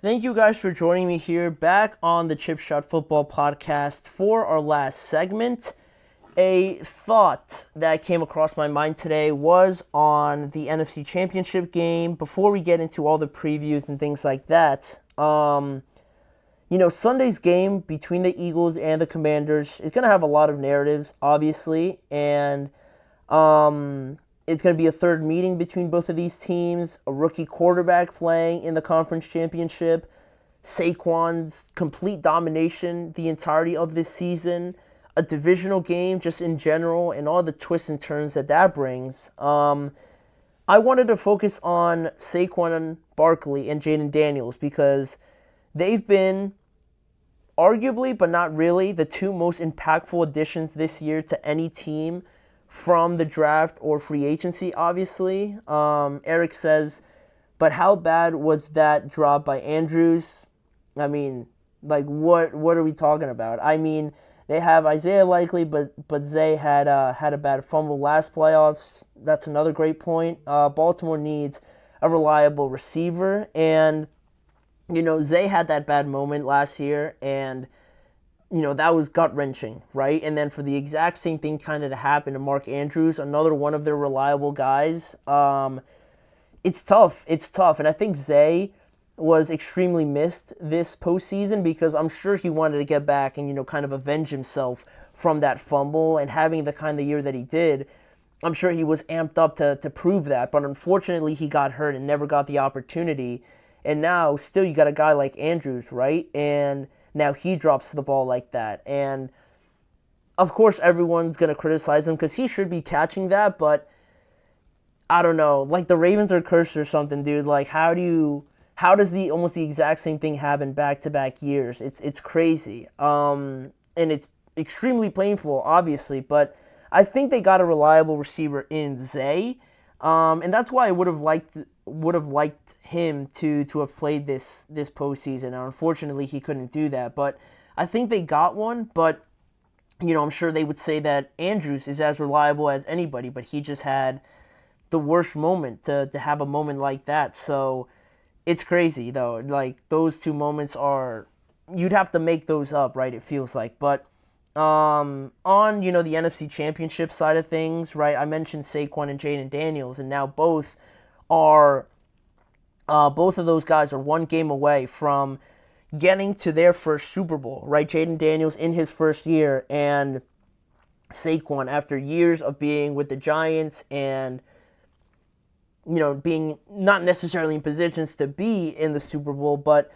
Thank you guys for joining me here back on the Chip Shot Football Podcast for our last segment. A thought that came across my mind today was on the NFC Championship game. Before we get into all the previews and things like that, Sunday's game between the Eagles and the Commanders is going to have a lot of narratives, obviously, and it's going to be a third meeting between both of these teams, a rookie quarterback playing in the conference championship, Saquon's complete domination the entirety of this season, a divisional game just in general, and all the twists and turns that brings. I wanted to focus on Saquon Barkley and Jayden Daniels because they've been arguably, but not really, the two most impactful additions this year to any team from the draft or free agency, obviously. Eric says, but how bad was that drop by Andrews? I mean, what are we talking about? I mean, they have Isaiah Likely, but Zay had a bad fumble last playoffs. That's another great point. Baltimore needs a reliable receiver, and Zay had that bad moment last year, and that was gut-wrenching, right? And then for the exact same thing kind of to happen to Mark Andrews, another one of their reliable guys, it's tough. It's tough. And I think Zay was extremely missed this postseason because I'm sure he wanted to get back and, kind of avenge himself from that fumble. And having the kind of year that he did, I'm sure he was amped up to prove that. But unfortunately, he got hurt and never got the opportunity. And now, still, you got a guy like Andrews, right? And now he drops the ball like that. And, of course, everyone's going to criticize him because he should be catching that. But, I don't know. Like, the Ravens are cursed or something, dude. Like, how does almost the exact same thing happen back-to-back years? It's crazy. And it's extremely painful, obviously. But I think they got a reliable receiver in Zay. And that's why I would have liked him to have played this postseason. Now, unfortunately, he couldn't do that. But I think they got one. But, I'm sure they would say that Andrews is as reliable as anybody. But he just had the worst moment to have a moment like that. So it's crazy, though. Like, those two moments you'd have to make those up, right? It feels like. But on, the NFC Championship side of things, right, I mentioned Saquon and Jayden Daniels, and now both of those guys are one game away from getting to their first Super Bowl, right? Jayden Daniels in his first year, and Saquon after years of being with the Giants and, being not necessarily in positions to be in the Super Bowl, but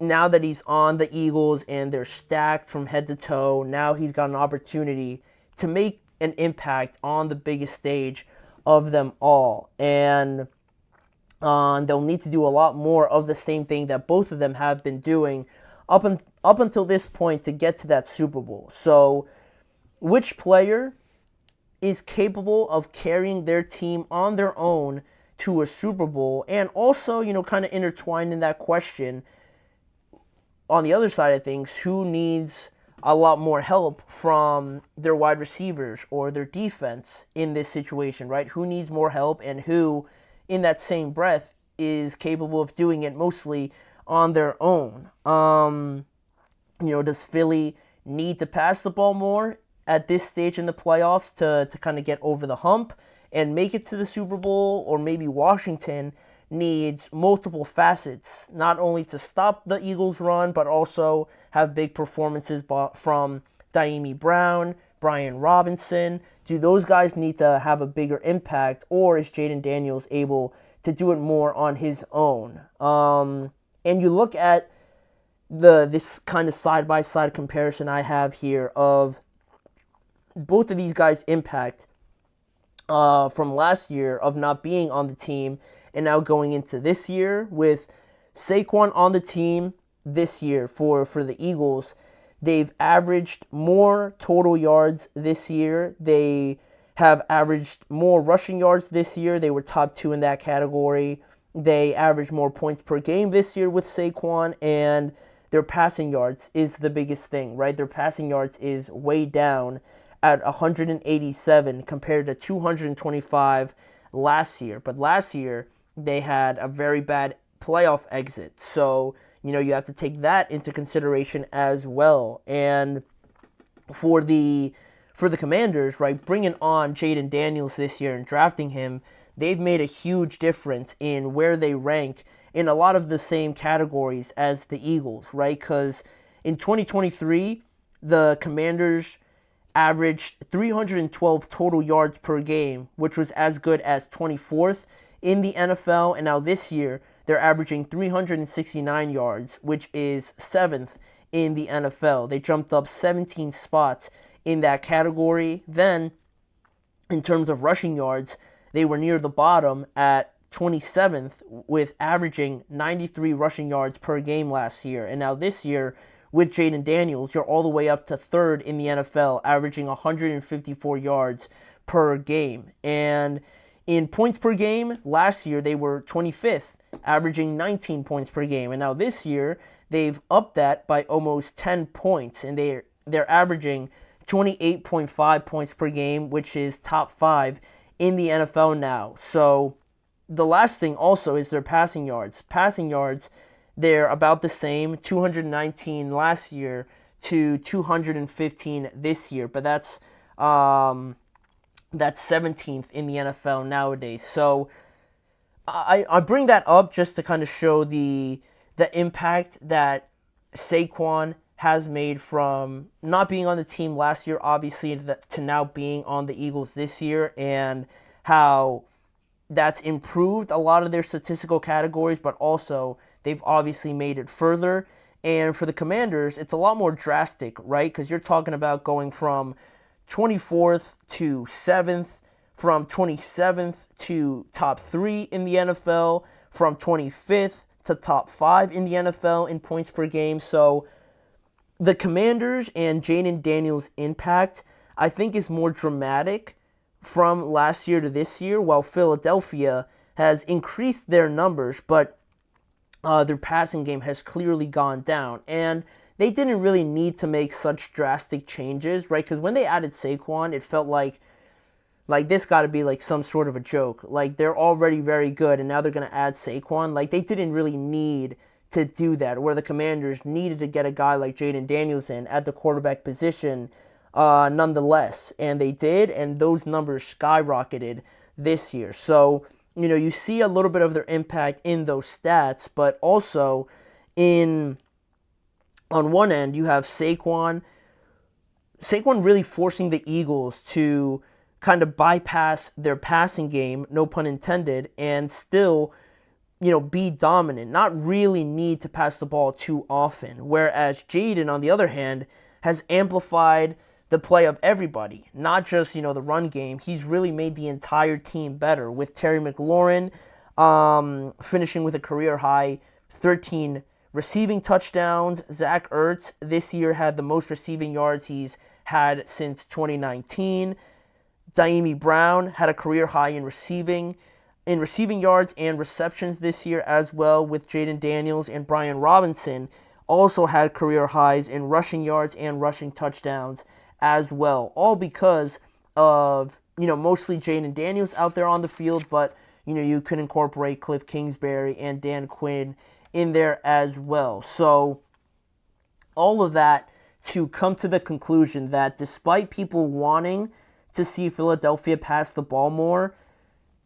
now that he's on the Eagles and they're stacked from head to toe, now he's got an opportunity to make an impact on the biggest stage of them all. And they'll need to do a lot more of the same thing that both of them have been doing up until this point to get to that Super Bowl. So, which player is capable of carrying their team on their own to a Super Bowl? And also, kind of intertwined in that question, on the other side of things, who needs a lot more help from their wide receivers or their defense in this situation, right? Who needs more help, and who, in that same breath, is capable of doing it mostly on their own? Does Philly need to pass the ball more at this stage in the playoffs to kind of get over the hump and make it to the Super Bowl? Or maybe Washington needs multiple facets, not only to stop the Eagles' run, but also have big performances from Daimi Brown, Brian Robinson. Do those guys need to have a bigger impact, or is Jayden Daniels able to do it more on his own? And you look at this kind of side-by-side comparison I have here of both of these guys' impact from last year of not being on the team and now going into this year with Saquon on the team this year for the Eagles. They've averaged more total yards this year. They have averaged more rushing yards this year. They were top 2 in that category. They averaged more points per game this year with Saquon, and their passing yards is the biggest thing, right? Their passing yards is way down at 187 compared to 225 last year. But last year, they had a very bad playoff exit. So, you have to take that into consideration as well. And for the Commanders, right, bringing on Jayden Daniels this year and drafting him, they've made a huge difference in where they rank in a lot of the same categories as the Eagles, right? Because in 2023, the Commanders averaged 312 total yards per game, which was as good as 24th in the NFL. And now this year, they're averaging 369 yards, which is 7th in the NFL. They jumped up 17 spots in that category. Then, in terms of rushing yards, they were near the bottom at 27th with averaging 93 rushing yards per game last year. And now this year, with Jayden Daniels, you're all the way up to 3rd in the NFL, averaging 154 yards per game. And in points per game, last year they were 25th, averaging 19 points per game. And now this year, they've upped that by almost 10 points, and they're averaging 28.5 points per game, which is top 5 in the NFL now. So the last thing also is their passing yards. Passing yards, they're about the same, 219 last year to 215 this year, but that's 17th in the NFL nowadays. So I bring that up just to kind of show the impact that Saquon has made from not being on the team last year, obviously, to now being on the Eagles this year, and how that's improved a lot of their statistical categories, but also they've obviously made it further. And for the Commanders, it's a lot more drastic, right? Because you're talking about going from 24th to 7th, from 27th to top 3 in the NFL, from 25th to top 5 in the NFL in points per game. So the Commanders and Jayden Daniels' impact, I think, is more dramatic from last year to this year, while Philadelphia has increased their numbers, but their passing game has clearly gone down. And they didn't really need to make such drastic changes, right? Because when they added Saquon, it felt like this got to be like some sort of a joke. Like, they're already very good, and now they're going to add Saquon. Like, they didn't really need to do that, where the Commanders needed to get a guy like Jayden Daniels in at the quarterback position nonetheless. And they did, and those numbers skyrocketed this year. So, you see a little bit of their impact in those stats, but also on one end, you have Saquon really forcing the Eagles to kind of bypass their passing game, no pun intended, and still, be dominant, not really need to pass the ball too often. Whereas Jayden, on the other hand, has amplified the play of everybody, not just, the run game. He's really made the entire team better, with Terry McLaurin finishing with a career-high 13 receiving touchdowns. Zach Ertz this year had the most receiving yards he's had since 2019. Daimi Brown had a career high in receiving yards and receptions this year as well, with Jayden Daniels. And Brian Robinson also had career highs in rushing yards and rushing touchdowns as well, all because of, mostly Jayden Daniels out there on the field, but, you could incorporate Cliff Kingsbury and Dan Quinn in there as well. So all of that to come to the conclusion that despite people wanting to see Philadelphia pass the ball more,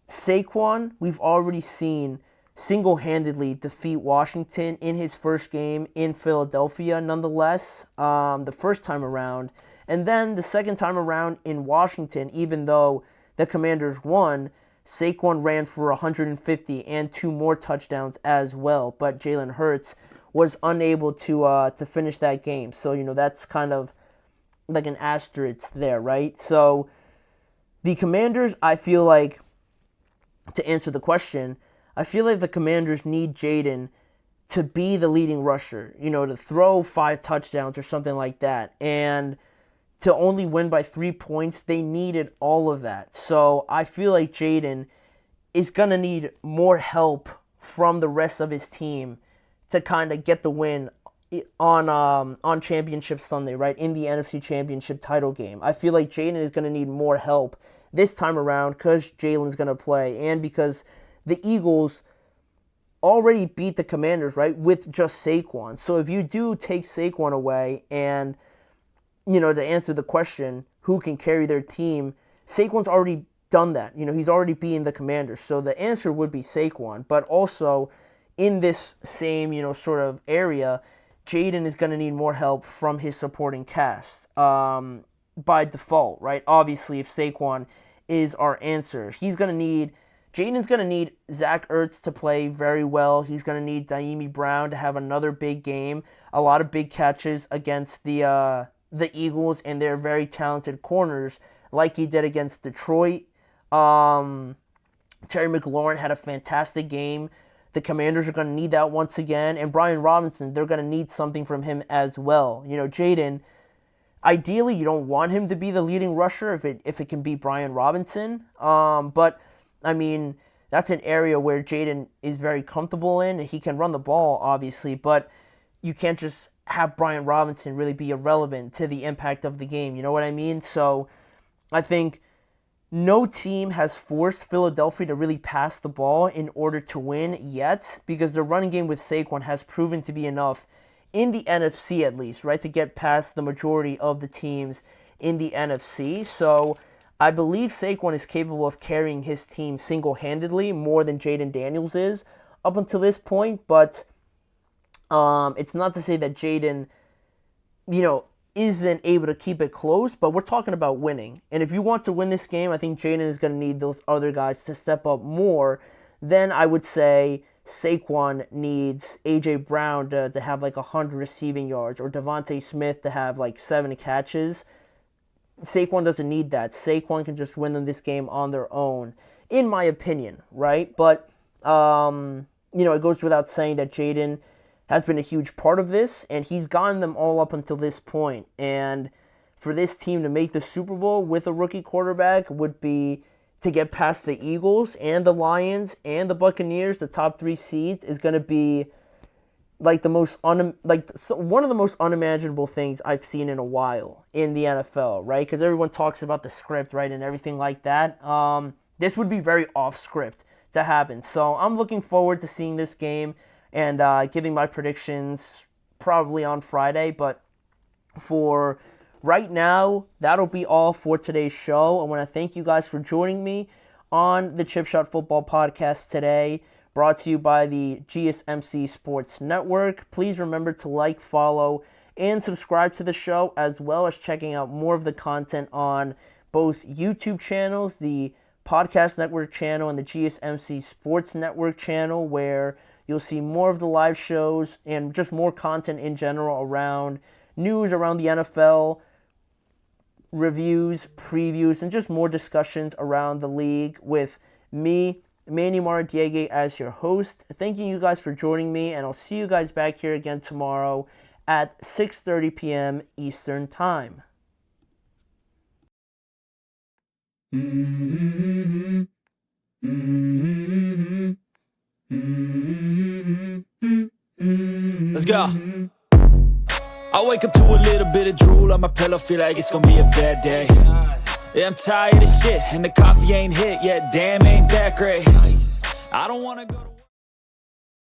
Saquon, we've already seen single-handedly defeat Washington in his first game in Philadelphia, nonetheless, the first time around. And then the second time around in Washington, even though the Commanders won, Saquon ran for 150 and 2 more touchdowns as well. But Jalen Hurts was unable to finish that game. So, that's kind of like an asterisk there, right? So the Commanders, I feel like, to answer the question, I feel like the Commanders need Jayden to be the leading rusher, to throw 5 touchdowns or something like that. And to only win by 3 points, they needed all of that. So I feel like Jayden is going to need more help from the rest of his team to kind of get the win on Championship Sunday, right, in the NFC Championship title game. I feel like Jayden is going to need more help this time around because Jalen's going to play, and because the Eagles already beat the Commanders, right, with just Saquon. So if you do take Saquon away and, to answer the question, who can carry their team, Saquon's already done that. He's already beaten the Commanders. So the answer would be Saquon. But also, in this same, sort of area, Jayden is going to need more help from his supporting cast by default, right? Obviously, if Saquon is our answer, Jayden's going to need Zach Ertz to play very well. He's going to need Daimi Brown to have another big game, a lot of big catches against the Eagles and their very talented corners, like he did against Detroit. Terry McLaurin had a fantastic game. The Commanders are going to need that once again. And Brian Robinson, they're going to need something from him as well. Jayden, ideally, you don't want him to be the leading rusher if it can be Brian Robinson. But I mean, that's an area where Jayden is very comfortable in. He can run the ball, obviously, but you can't just have Brian Robinson really be irrelevant to the impact of the game. You know what I mean? So I think no team has forced Philadelphia to really pass the ball in order to win yet, because the running game with Saquon has proven to be enough in the NFC at least, right, to get past the majority of the teams in the NFC. So I believe Saquon is capable of carrying his team single-handedly more than Jayden Daniels is up until this point, but it's not to say that Jayden, isn't able to keep it close, but we're talking about winning. And if you want to win this game, I think Jayden is going to need those other guys to step up more. Then I would say Saquon needs A.J. Brown to have like 100 receiving yards, or Devontae Smith to have like 7 catches. Saquon doesn't need that. Saquon can just win them this game on their own, in my opinion, right? But, it goes without saying that Jayden has been a huge part of this, and he's gotten them all up until this point. And for this team to make the Super Bowl with a rookie quarterback would be to get past the Eagles and the Lions and the Buccaneers. The top 3 seeds is going to be like one of the most unimaginable things I've seen in a while in the NFL, right? Because everyone talks about the script, right, and everything like that. This would be very off script to happen. So I'm looking forward to seeing this game and giving my predictions probably on Friday. But for right now, that'll be all for today's show. I want to thank you guys for joining me on the Chip Shot Football Podcast today, brought to you by the GSMC Sports Network. Please remember to like, follow, and subscribe to the show, as well as checking out more of the content on both YouTube channels, the Podcast Network channel and the GSMC Sports Network channel, where you'll see more of the live shows and just more content in general around news around the NFL, reviews, previews, and just more discussions around the league with me, Manny Maradiege, as your host. Thanking you guys for joining me, and I'll see you guys back here again tomorrow at 6:30 p.m. Eastern Time. Let's go. I wake up to a little bit of drool on my pillow, feel like it's gonna be a bad day. Yeah, I'm tired of shit, and the coffee ain't hit yet, damn, ain't that great. I don't wanna go to